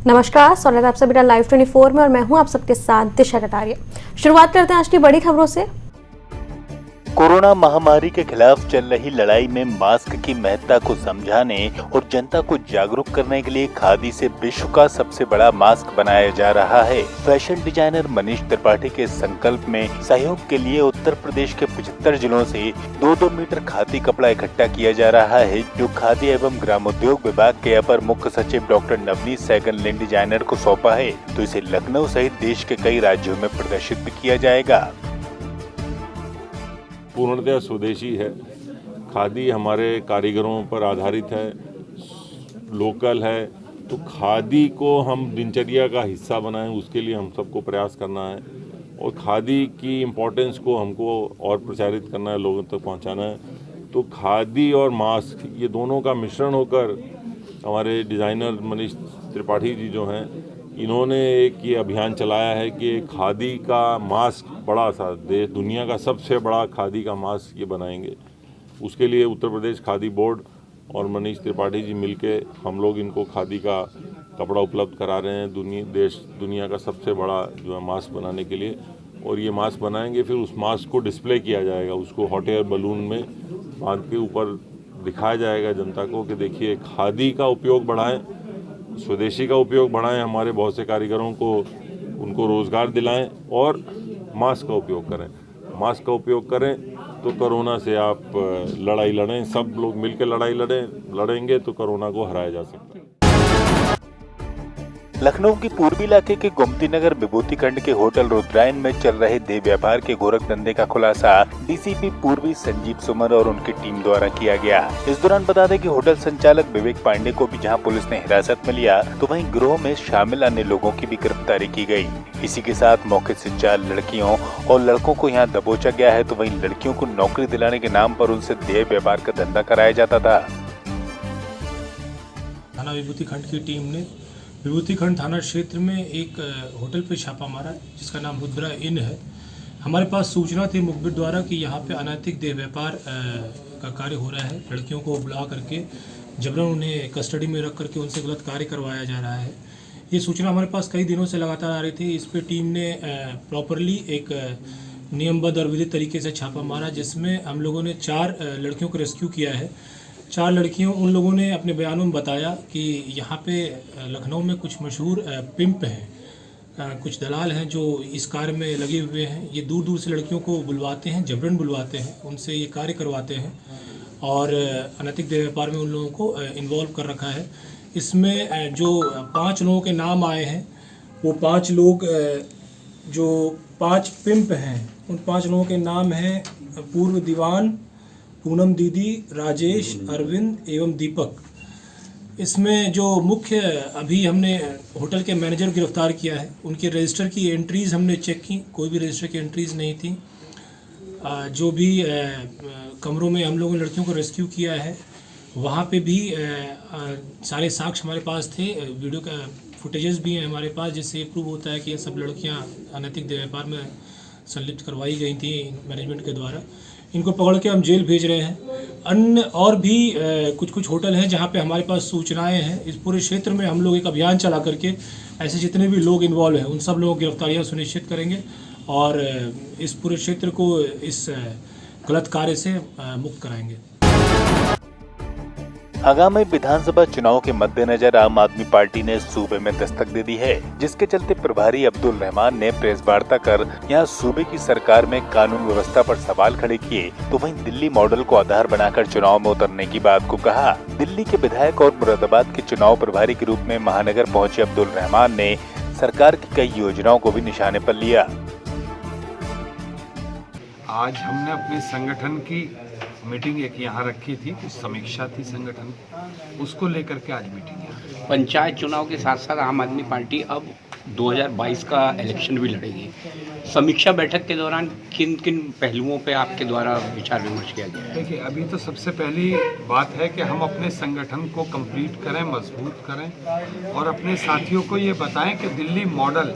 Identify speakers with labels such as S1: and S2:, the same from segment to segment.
S1: नमस्कार, स्वागत है आप सभी का लाइव 24 में और मैं हूं आप सबके साथ दिशा कटारिया। शुरुआत करते हैं आज की बड़ी खबरों से।
S2: कोरोना महामारी के खिलाफ चल रही लड़ाई में मास्क की महत्ता को समझाने और जनता को जागरूक करने के लिए खादी से विश्व का सबसे बड़ा मास्क बनाया जा रहा है। फैशन डिजाइनर मनीष त्रिपाठी के संकल्प में सहयोग के लिए उत्तर प्रदेश के 75 जिलों से 2-2 मीटर खादी कपड़ा इकट्ठा किया जा रहा है, जो खादी एवं ग्रामोद्योग विभाग के अपर मुख्य सचिव डॉक्टर नवनीत सहगल ने डिजाइनर को सौंपा है। तो इसे लखनऊ सहित देश के कई राज्यों में प्रदर्शित भी किया जाएगा।
S3: पूर्णतः स्वदेशी है। खादी हमारे कारीगरों पर आधारित है, लोकल है। तो खादी को हम दिनचर्या का हिस्सा बनाएं, उसके लिए हम सबको प्रयास करना है और खादी की इम्पोर्टेंस को हमको और प्रचारित करना है, लोगों तक पहुंचाना है। तो खादी और मास्क ये दोनों का मिश्रण होकर हमारे डिज़ाइनर मनीष त्रिपाठी जी जो हैं, इन्होंने एक ये अभियान चलाया है कि खादी का मास्क बड़ा सा देश दुनिया का सबसे बड़ा खादी का मास्क ये बनाएंगे। उसके लिए उत्तर प्रदेश खादी बोर्ड और मनीष त्रिपाठी जी मिलके हम लोग इनको खादी का कपड़ा उपलब्ध करा रहे हैं दुनिया का सबसे बड़ा जो है मास्क बनाने के लिए। और ये मास्क बनाएंगे, फिर उस मास्क को डिस्प्ले किया जाएगा, उसको हॉट एयर बलून में बांध के ऊपर दिखाया जाएगा जनता को कि देखिए खादी का उपयोग बढ़ाएं, स्वदेशी का उपयोग बढ़ाएं, हमारे बहुत से कारीगरों को उनको रोज़गार दिलाएं और मास्क का उपयोग करें। मास्क का उपयोग करें तो कोरोना से आप लड़ाई लड़ें, सब लोग मिलकर लड़ाई लड़ेंगे तो कोरोना को हराया जा सकता है।
S2: लखनऊ की पूर्वी इलाके के गोमती नगर विभूति खंड के होटल रुद्रायन में चल रहे देह व्यापार के गोरख धंधे का खुलासा डीसीपी पूर्वी संजीव सुमन और उनकी टीम द्वारा किया गया। इस दौरान बता दें कि होटल संचालक विवेक पांडे को भी जहां पुलिस ने हिरासत में लिया, तो वहीं गिरोह में शामिल अन्य लोगों की भी गिरफ्तारी की गई। इसी के साथ मौके से 4 लड़कियों और लड़कों को यहाँ दबोचा गया है। तो वहीं लड़कियों को नौकरी दिलाने के नाम पर उनसे देह व्यापार का धंधा कराया जाता था।
S4: थाना विभूति खंड की टीम ने विभूति खंड थाना क्षेत्र में एक होटल पे छापा मारा जिसका नाम रुद्रा इन है। हमारे पास सूचना थी मुखबिर द्वारा कि यहाँ पे अनैतिक देह व्यापार का कार्य हो रहा है। लड़कियों को बुला करके जबरन उन्हें कस्टडी में रख करके उनसे गलत कार्य करवाया जा रहा है। ये सूचना हमारे पास कई दिनों से लगातार आ रही थी। इस पर टीम ने प्रॉपरली एक नियमबद्ध और विधिक तरीके से छापा मारा, जिसमें हम लोगों ने 4 लड़कियों को रेस्क्यू किया है। 4 लड़कियों उन लोगों ने अपने बयानों में बताया कि यहाँ पे लखनऊ में कुछ मशहूर पिंप हैं, कुछ दलाल हैं जो इस कार्य में लगे हुए हैं। ये दूर दूर से लड़कियों को बुलवाते हैं, जबरन बुलवाते हैं, उनसे ये कार्य करवाते हैं और अनैतिक देह व्यापार में उन लोगों को इन्वॉल्व कर रखा है। इसमें जो 5 लोगों के नाम आए हैं, वो 5 लोग जो 5 पिंप हैं, उन 5 लोगों के नाम हैं पूर्व दीवान, पूनम दीदी, राजेश, अरविंद एवं दीपक। इसमें जो मुख्य अभी हमने होटल के मैनेजर गिरफ्तार किया है, उनके रजिस्टर की एंट्रीज़ हमने चेक की, कोई भी रजिस्टर की एंट्रीज़ नहीं थी। जो भी कमरों में हम लोगों ने लड़कियों को रेस्क्यू किया है, वहाँ पे भी सारे साक्ष्य हमारे पास थे, वीडियो का फुटेजेस भी हैं हमारे पास, जिससे प्रूव होता है कि ये सब लड़कियाँ अनैतिक देह व्यापार में संलिप्त करवाई गई थी मैनेजमेंट के द्वारा। इनको पकड़ के हम जेल भेज रहे हैं। अन्य और भी कुछ होटल हैं जहां पे हमारे पास सूचनाएं हैं। इस पूरे क्षेत्र में हम लोग एक अभियान चला करके ऐसे जितने भी लोग इन्वॉल्व हैं उन सब लोगों की गिरफ्तारियां सुनिश्चित करेंगे और इस पूरे क्षेत्र को इस गलत कार्य से मुक्त कराएंगे।
S2: आगामी विधानसभा चुनाव के मद्देनजर आम आदमी पार्टी ने सूबे में दस्तक दे दी है, जिसके चलते प्रभारी अब्दुल रहमान ने प्रेस वार्ता कर यहां सूबे की सरकार में कानून व्यवस्था पर सवाल खड़े किए। तो वहीं दिल्ली मॉडल को आधार बनाकर चुनाव में उतरने की बात को कहा। दिल्ली के विधायक और मुरादाबाद के चुनाव प्रभारी के रूप में महानगर पहुंचे अब्दुल रहमान ने सरकार की कई योजनाओं को भी निशाने पर लिया।
S5: आज हमने अपने संगठन की मीटिंग एक यहाँ रखी थी, कुछ समीक्षा थी संगठन, उसको लेकर के आज मीटिंग है।
S6: पंचायत चुनाव के साथ साथ आम आदमी पार्टी अब 2022 का इलेक्शन भी लड़ेगी। समीक्षा बैठक के दौरान किन किन पहलुओं पे आपके द्वारा विचार विमर्श किया गया है?
S5: देखिए, अभी तो सबसे पहली बात है कि हम अपने संगठन को कंप्लीट करें, मजबूत करें और अपने साथियों को ये बताएं कि दिल्ली मॉडल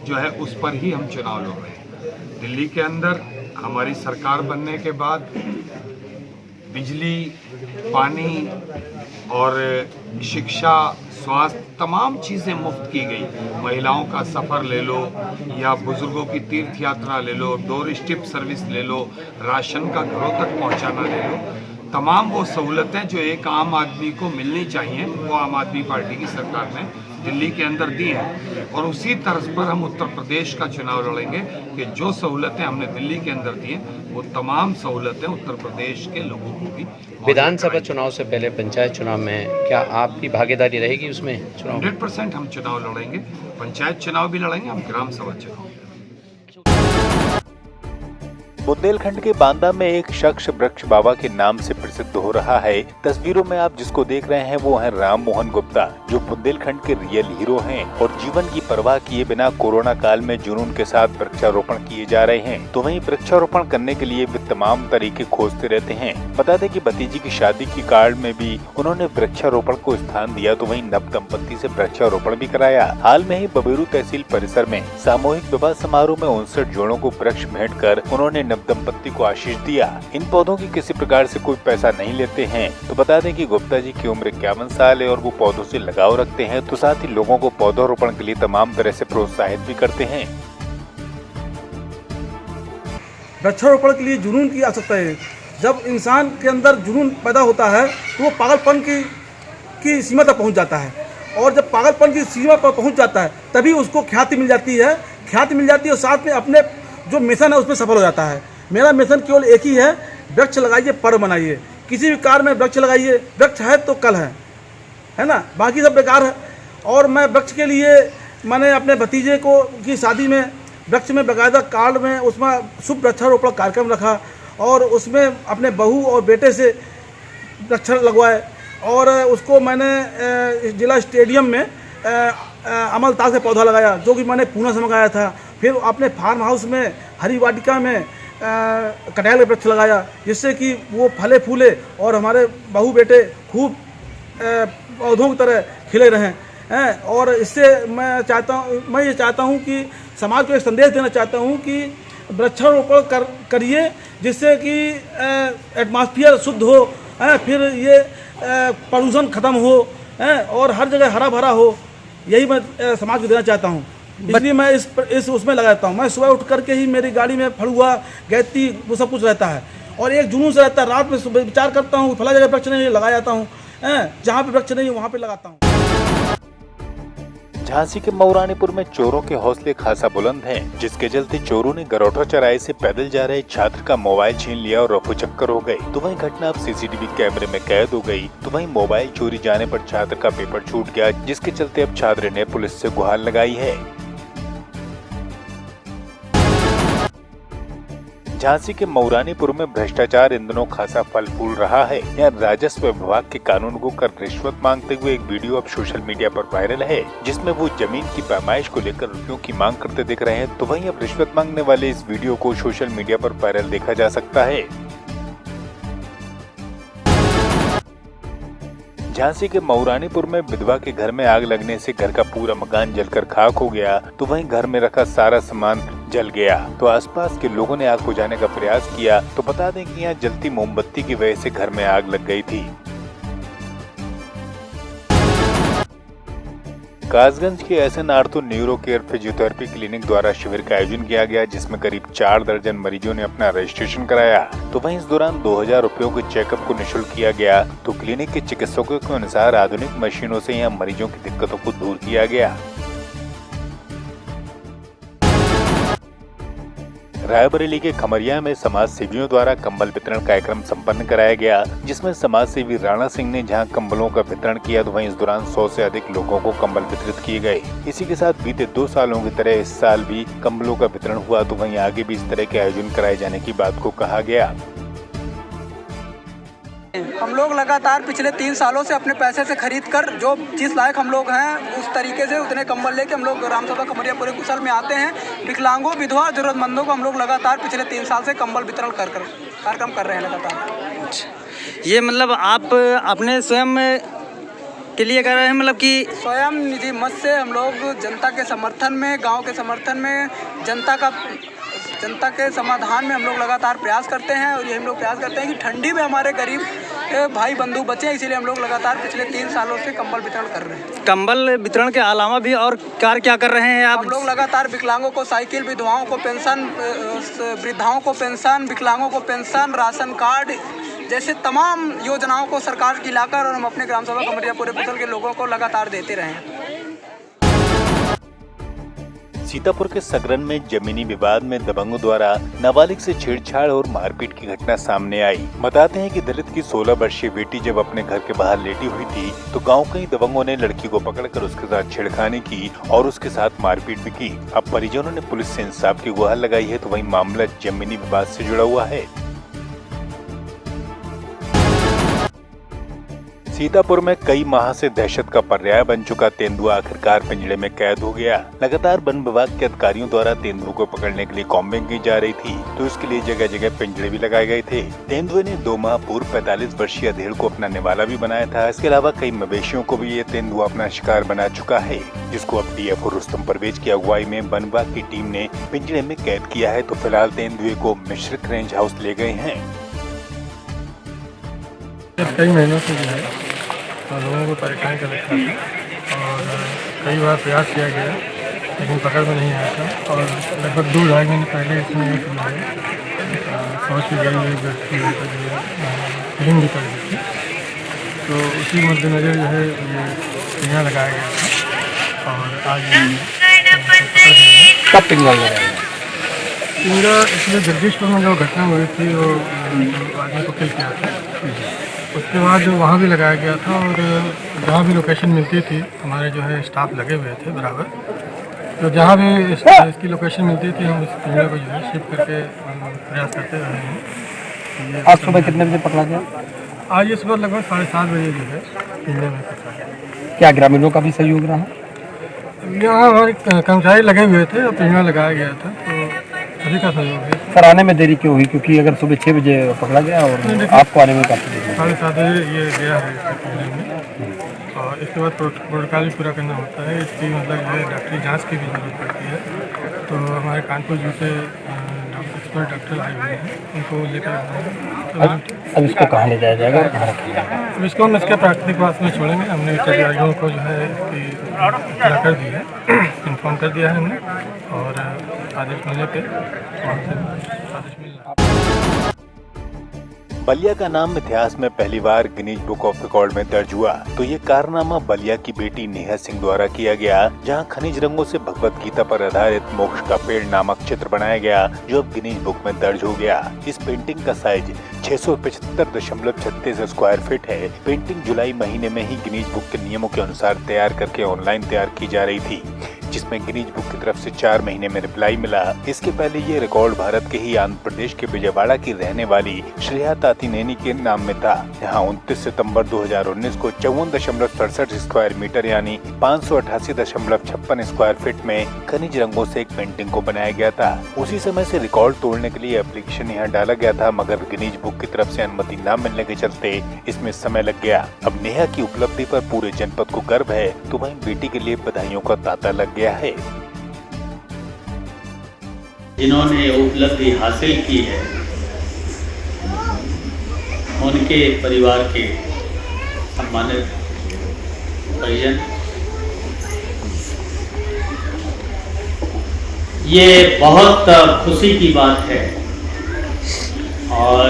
S5: जो है उस पर ही हम चुनाव लड़ रहे हैं। दिल्ली के अंदर हमारी सरकार बनने के बाद बिजली, पानी और शिक्षा, स्वास्थ्य, तमाम चीज़ें मुफ्त की गई। महिलाओं का सफ़र ले लो या बुज़ुर्गों की तीर्थ यात्रा ले लो, डोर स्टेप सर्विस ले लो, राशन का घरों तक पहुंचाना ले लो, तमाम वो सहूलतें जो एक आम आदमी को मिलनी चाहिए वो आम आदमी पार्टी की सरकार ने दिल्ली के अंदर दी हैं। और उसी तर्ज पर हम उत्तर प्रदेश का चुनाव लड़ेंगे कि जो सहूलतें हमने दिल्ली के अंदर दी हैं वो तमाम सहूलतें उत्तर प्रदेश के लोगों को भी।
S7: विधानसभा चुनाव से पहले पंचायत चुनाव में क्या आपकी भागीदारी रहेगी उसमें? चुनाव
S5: 100% हम चुनाव लड़ेंगे, पंचायत चुनाव भी लड़ेंगे, हम ग्राम सभा चुनाव।
S2: बुंदेलखंड के बांदा में एक शख्स वृक्ष बाबा के नाम से प्रसिद्ध हो रहा है। तस्वीरों में आप जिसको देख रहे हैं वो है राम मोहन गुप्ता, जो बुंदेलखंड के रियल हीरो हैं और जीवन की परवाह किए बिना कोरोना काल में जुनून के साथ वृक्षारोपण किए जा रहे हैं। तो वहीं वृक्षारोपण करने के लिए वे तमाम तरीके खोजते रहते हैं। बता दें कि भतीजी की शादी की कार्ड में भी उन्होंने वृक्षारोपण को स्थान दिया, तो वहीं नव दंपत्ति से वृक्षारोपण भी कराया। हाल में ही बबेरू तहसील परिसर में सामूहिक विवाह समारोह में 59 जोड़ों को वृक्ष भेंट कर उन्होंने दंपत्ति को आशीष दिया। इन पौधों की किसी प्रकार से कोई पैसा नहीं लेते हैं। तो बता दें कि गुप्ता जी की उम्र 51 साल है और वो पौधों से लगाव रखते हैं, तो साथ ही लोगों को पौधारोपण के लिए तमाम तरह से प्रोत्साहित भी करते हैं।
S8: वृक्षारोपण के लिए जुनून की आवश्यकता है। जब इंसान के अंदर जुनून पैदा होता है तो वो पागलपन की सीमा तक पहुंच जाता है, और जब पागलपन की सीमा पर पहुंच जाता है तभी उसको ख्याति मिल जाती है। और साथ में अपने जो मिशन है उसमें सफल हो जाता है। मेरा मिशन केवल एक ही है, वृक्ष लगाइए, पर्व बनाइए। किसी भी कार्य में वृक्ष लगाइए, वृक्ष है तो कल है ना, बाकी सब बेकार है। और मैं वृक्ष के लिए मैंने अपने भतीजे की शादी में वृक्ष में बाकायदा कार्ड में उसमें शुभ वृक्षारोपण कार्यक्रम रखा और उसमें अपने बहू और बेटे से वृक्ष लगवाए। और उसको मैंने जिला स्टेडियम में अमलताल से पौधा लगाया, जो कि मैंने पूना से मंगाया था। फिर अपने फार्म हाउस में हरी वाटिका में कटहल का वृक्ष लगाया, जिससे कि वो फले फूले और हमारे बहू बेटे खूब पौधों की तरह खिले रहें। और इससे मैं ये चाहता हूँ कि समाज को एक संदेश देना चाहता हूँ कि वृक्षारोपण करिए, जिससे कि एटमॉस्फेयर शुद्ध हो, फिर ये प्रदूषण खत्म हो और हर जगह हरा भरा हो। यही मैं समाज को देना चाहता हूँ, इसलिए मैं इस उसमें लगाता हूँ। मैं सुबह उठ करके ही मेरी गाड़ी में फड़ुआ, गैती, वो सब कुछ रहता है और एक जुनून से रहता है। रात में सुबह विचार करता हूँ, फला जगह वृक्ष नहीं लगा जाता हूँ, जहाँ पे वृक्ष नहीं है वहाँ पे लगाता हूँ।
S2: झांसी के मऊरानीपुर में चोरों के हौसले खासा बुलंद हैं, जिसके चलते चोरों ने गरौठा चौराहे से पैदल जा रहे छात्र का मोबाइल छीन लिया और रफूचक्कर हो गई। तो वहीं घटना अब सीसीटीवी कैमरे में कैद हो गई। तो वहीं मोबाइल चोरी जाने पर छात्र का पेपर छूट गया, जिसके चलते अब छात्र ने पुलिस से गुहार लगाई है। झांसी के मऊरानीपुर में भ्रष्टाचार इन दिनों खासा फल फूल रहा है। यहाँ राजस्व विभाग के कानून को कर रिश्वत मांगते हुए एक वीडियो अब सोशल मीडिया पर वायरल है, जिसमें वो जमीन की पैमाइश को लेकर रुपयों की मांग करते दिख रहे हैं। तो वहीं अब रिश्वत मांगने वाले इस वीडियो को सोशल मीडिया पर वायरल देखा जा सकता है। झांसी के मऊरानीपुर में विधवा के घर में आग लगने से घर का पूरा मकान जलकर खाक हो गया। तो वहीं घर में रखा सारा सामान जल गया। तो आसपास के लोगों ने आग बुझाने का प्रयास किया। तो बता दें कि यहाँ जलती मोमबत्ती की वजह से घर में आग लग गई थी। कासगंज के SN ortho neuro care physiotherapy clinic द्वारा शिविर का आयोजन किया गया, जिसमें करीब 4 दर्जन मरीजों ने अपना रजिस्ट्रेशन कराया। तो वहीं इस दौरान 2000 रुपयों के चेकअप को निःशुल्क किया गया। तो क्लिनिक के चिकित्सकों के अनुसार आधुनिक मशीनों से यहाँ मरीजों की दिक्कतों को दूर किया गया। रायबरेली के खमरिया में समाज सेवियों द्वारा कंबल वितरण कार्यक्रम संपन्न कराया गया, जिसमें समाज सेवी राणा सिंह ने जहां कंबलों का वितरण किया, तो वहीं इस दौरान 100 से अधिक लोगों को कंबल वितरित किए गए। इसी के साथ बीते 2 सालों की तरह इस साल भी कंबलों का वितरण हुआ। तो वहीं आगे भी इस तरह के आयोजन कराए जाने की बात को कहा गया।
S9: हम लोग लगातार पिछले 3 सालों से अपने पैसे से खरीद कर जो जिस लायक हम लोग हैं उस तरीके से उतने कंबल लेके हम लोग ग्राम सभा खमरिया पूरे कुशल में आते हैं। विकलांगों, विधवा, जरूरतमंदों को हम लोग लगातार पिछले 3 साल से कंबल वितरण कर कार्यक्रम कर रहे हैं लगातार।
S10: ये मतलब आप अपने स्वयं के लिए कर रहे हैं, मतलब कि
S9: स्वयं निजी मत से हम लोग जनता के समर्थन में, गाँव के समर्थन में, जनता के समाधान में हम लोग लगातार प्रयास करते हैं। और ये हम लोग प्रयास करते हैं कि ठंडी में हमारे गरीब भाई बंधु बचे हैं, इसीलिए हम लोग लगातार पिछले 3 सालों से कंबल वितरण कर रहे हैं।
S10: कंबल वितरण के अलावा भी और कार्य क्या कर रहे हैं आप?
S9: हम लोग लगातार विकलांगों को साइकिल, विधवाओं को पेंशन, वृद्धाओं को पेंशन, विकलांगों को पेंशन, राशन कार्ड जैसे तमाम योजनाओं को सरकार की लाकर और हम अपने ग्राम सभा कमरिया पूरे कुशल के लोगों को लगातार देते रहे हैं।
S2: सीतापुर के सगरन में जमीनी विवाद में दबंगों द्वारा नाबालिग से छेड़छाड़ और मारपीट की घटना सामने आई। बताते हैं कि दलित की 16 वर्षीय बेटी जब अपने घर के बाहर लेटी हुई थी तो गांव के ही दबंगों ने लड़की को पकड़कर उसके साथ छेड़खानी की और उसके साथ मारपीट भी की। अब परिजनों ने पुलिस से इंसाफ की गुहार लगाई है, तो वहीं मामला जमीनी विवाद से जुड़ा हुआ है। सीतापुर में कई माह से दहशत का पर्याय बन चुका तेंदुआ आखिरकार पिंजड़े में कैद हो गया। लगातार वन विभाग के अधिकारियों द्वारा तेंदुए को पकड़ने के लिए कॉम्बिंग की जा रही थी, तो इसके लिए जगह जगह पिंजड़े भी लगाए गए थे। तेंदुए ने 2 माह पूर्व 45 वर्षीय अधेड़ को अपना निवाला भी बनाया था। इसके अलावा कई मवेशियों को भी ये तेंदुआ अपना शिकार बना चुका है, जिसको अब डीएफओ रुस्तम परवेज की अगुवाई में वन विभाग की टीम ने पिंजड़े में कैद किया है। तो फिलहाल तेंदुए को मिश्रित रेंज हाउस ले गए हैं।
S11: कई महीनों से जो है लोगों को परेशान कर रखा था और कई बार प्रयास किया गया लेकिन पकड़ में नहीं आया था। और लगभग 2-2.5 महीने पहले इसमें एक जो है सोच की गई हुई व्यक्ति फिल्म भी कर दी थी, तो उसी मद्देनजर जो है ये पिंजरा लगाया गया था। और आज
S7: कब पिंजरा लगाया?
S11: पिंजरा इसमें जगदीशपुर में जो घटना हुई थी वो आदमी को किल किया था, उसके बाद वहाँ भी लगाया गया था। और जहाँ भी लोकेशन मिलती थी हमारे जो है स्टाफ लगे हुए थे बराबर, तो जहाँ भी इसकी लोकेशन मिलती थी हम इस पिंजरे को जो है शिफ्ट करके प्रयास करते रहे हैं।
S7: आज सुबह कितने बजे पकड़ा गया?
S11: आज इस बार लगभग 7:30 बजे जो है पिंजरे में पकड़ा गया।
S7: क्या ग्रामीणों का भी सहयोग रहा?
S11: यहाँ हमारे कर्मचारी लगे हुए थे और पिंजरा लगाया गया था, तो सभी का सहयोग है।
S7: सर आने में देरी क्यों हुई? क्योंकि अगर सुबह 6 बजे पकड़ा गया और आपको आने में काफ़ी देरी
S11: 7:30 बजे ये गया है इसके पिंजरे में। और इसके बाद प्रोटोकॉल भी पूरा करना होता है, इसकी मतलब जो है डॉक्टरी जांच की भी जरूरत पड़ती है। तो हमारे कानपुर जू से एक्सपर्ट डॉक्टर आए हुए हैं, उनको लेकर
S7: अब इसको कहाँ ले जाया जाएगा और कहाँ रखा जाएगा?
S11: अब इसको हम इसके प्राकृतिक वास में छोड़ेंगे। हमने अधिकारियों को जो है इसकी इत्तला कर दी है, इन्फॉर्म कर दिया है हमने, और आदेश मिलने पे आदेश मिलना।
S2: बलिया का नाम इतिहास में पहली बार गिनीज बुक ऑफ रिकॉर्ड में दर्ज हुआ, तो ये कारनामा बलिया की बेटी नेहा सिंह द्वारा किया गया, जहां खनिज रंगों से भगवत गीता पर आधारित मोक्ष का पेड़ नामक चित्र बनाया गया, जो अब गिनीज बुक में दर्ज हो गया। इस पेंटिंग का साइज 675.36 स्क्वायर फीट है। पेंटिंग जुलाई महीने में ही गिनीज बुक के नियमों के अनुसार तैयार करके ऑनलाइन तैयार की जा रही थी, जिसमें गिनीज बुक की तरफ से 4 महीने में रिप्लाई मिला। इसके पहले ये रिकॉर्ड भारत के ही आंध्र प्रदेश के विजयवाड़ा की रहने वाली श्रेया तातीनेनी के नाम में था, जहां 29 सितंबर 2019 को 54.67 स्क्वायर मीटर यानी 588.56 स्क्वायर फीट में खनिज रंगों से एक पेंटिंग को बनाया गया था। उसी समय से रिकॉर्ड तोड़ने के लिए एप्लीकेशन यहाँ डाला गया था, मगर गिनीज बुक की तरफ से अनुमति न मिलने के चलते इसमें समय लग गया। अब नेहा की उपलब्धि पर पूरे जनपद को गर्व है, तो वहीं बेटी के लिए बधाइयों का तांता लग गया है।
S12: जिन्होंने उपलब्धि हासिल की है उनके परिवार के सम्मानित परिजन, ये बहुत खुशी की बात है और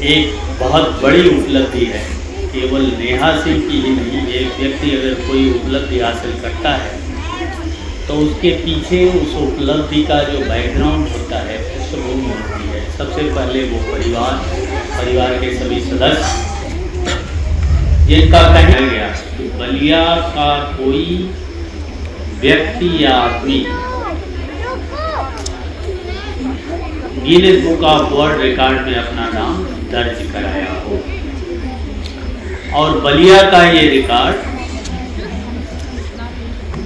S12: एक बहुत बड़ी उपलब्धि है। केवल नेहा सिंह की ही नहीं, एक व्यक्ति अगर कोई उपलब्धि हासिल करता है तो उसके पीछे उस उपलब्धि का जो बैकग्राउंड होता है, पृष्ठभूमि होती है। सबसे पहले वो परिवार के सभी सदस्य, जिनका कहा गया कि बलिया का कोई व्यक्ति या आदमी Guinness book of world record में अपना नाम दर्ज कराया हो, और बलिया का ये रिकॉर्ड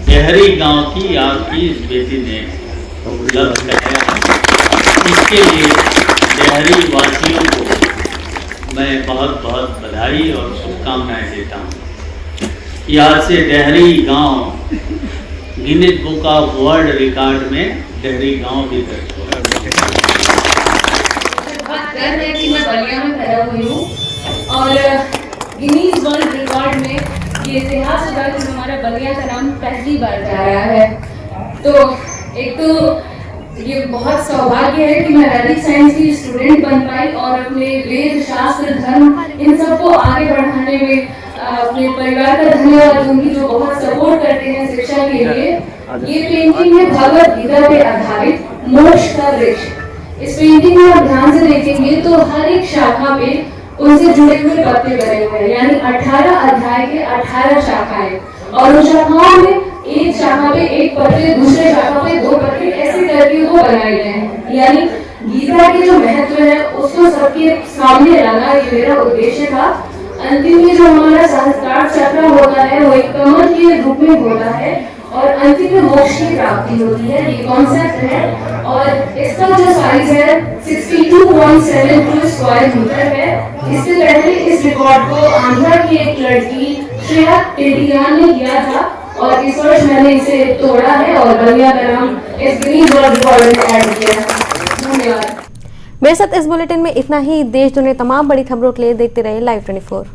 S12: डेहरी गांव की आपकी इस बेटी ने उपलब्ध कराया। इसके लिए डेहरी वासियों को मैं बहुत बहुत बधाई और शुभकामनाएं देता हूँ कि आज से डेहरी गांव Guinness book of world record में डेहरी गांव भी दर्ज हुआ।
S13: बात कर रहे हैं कि मैं बलिया में पैदा हुई हूँ और गिनीज वर्ल्ड रिकॉर्ड में ये इतिहास होगा कि हमारा बलिया का नाम पहली बार जा रहा है। तो एक तो ये बहुत सौभाग्य है कि मैं वैदिक साइंस की स्टूडेंट बन पाई और अपने वेद शास्त्र धर्म इन सबको आगे बढ़ाने में अपने परिवार का धन्यवाद दूंगी जो बहुत सपोर्ट करते हैं शिक्षा के लिए। ये पेंटिंग है भगवत गीता पे आधारित मोक्ष का वृक्ष। इस पेंटिंग में आप ध्यान से देखेंगे तो हर एक शाखा पे उनसे जुड़े हुए पत्ते बने हुए हैं, यानी 18 अध्याय के 18 शाखाएं, और उन शाखाओं में एक शाखा पे एक पत्ते, दूसरे शाखा पे 2 पत्ते, ऐसे करके वो बनाए गए हैं। यानी गीता के जो महत्व है उसको सबके सामने लाना ये मेरा उद्देश्य था। अंतिम में जो हमारा सहस्त्रार चक्र होता है वो एक कमल के रूप में होता है और अंतिम में मोक्ष की प्राप्ति होती है, ये कॉन्सेप्ट है। और इसका जो साइज है 62.72 स्क्वायर मीटर है। इससे पहले इस रिकॉर्ड को आंध्रा की एक लड़की श्रेया टेडियान ने किया था और इस वर्ष मैंने इसे तोड़ा है और बलिया का नाम इस गिनीज वर्ल्ड रिकॉर्ड में ऐड किया है। धन्यवाद।
S1: मेरे साथ इस बुलेटिन में इतना ही। देश दुनिया तमाम बड़ी खबरों के लिए देखते रहे Live 24।